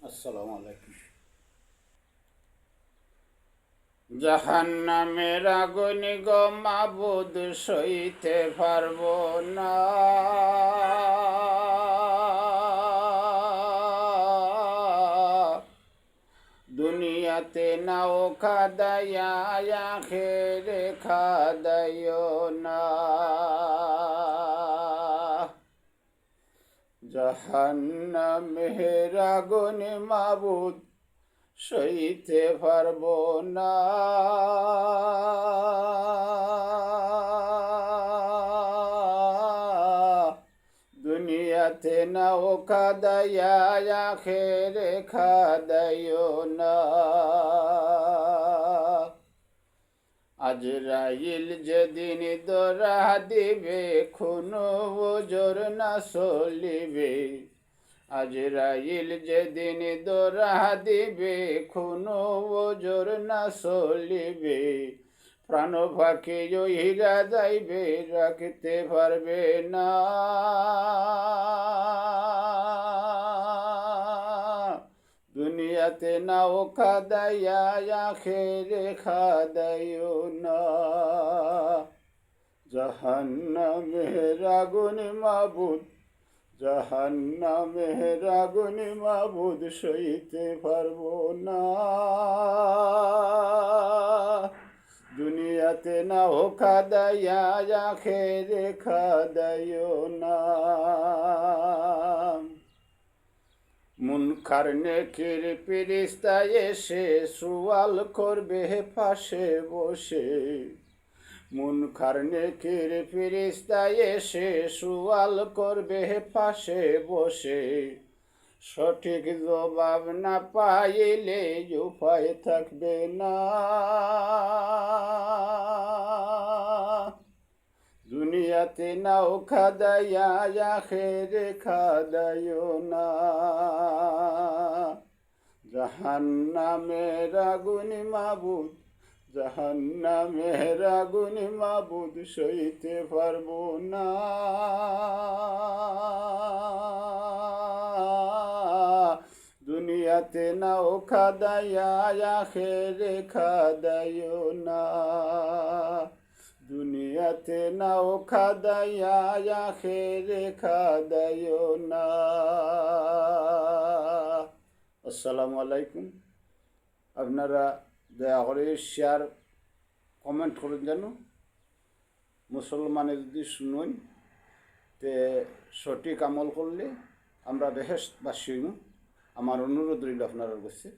আসসালামু আলাইকুম। জাহান্নামের আগুন গো মাবুদ সইতে পারবো না। দুনিয়াতে নাও খাদায়া আখেরে খাদাইও না। জাহান্নামের আগুন মাবুদ সইতে পারবো না। দুনিয়াতে নাও খাদায়া আখেরে খাদাইও না। আজরাইল যেদিন দরা দিবে কোনো ওজর না চলিবে। আজরাইল যেদিন দরা দিবে কোনো ওজর না চলিবে। প্রাণ ফাঁকে জহিরা যাইবে রাখতে পারবে না। দুনিয়াতে নাও খাদায়া আখেরে খাদাইও না। জাহান্নামের আগুন মাবুদ, জাহান্নামের আগুন মাবুদ সইতে পারবো না। দুনিয়াতে নাও খাদায়া আখেরে খাদাইও না। মুনকার নেকির ফেরেশতা এসে সুয়াল করবে পাশে বসে। মুনকার নেকির ফেরেশতা এসে সুয়াল করবে পাশে বসে। সঠিক জবাব না পাইলে উপায় থাকবে না। দুনিয়াতে নাও খাদায়া আখেরে খাদাইও না। জাহান্নামের আগুন মাবুদ, জাহান্নামের আগুন মাবুদ সইতে পারবো না। দুনিয়াতে নাও খাদায়া আখেরে খাদাইও না। দুনিয়াতে নাও খাদায়া আখেরে খাদাইও না। আসসালামু আলাইকুম। আপনারা দয়া করে শেয়ার কমেন্ট করুন যেন মুসলমানে যদি শুনুন তে সঠিক আমল করলে আমরা বেহেশতবাসী হইব। আমার অনুরোধ রইল আপনার কাছে।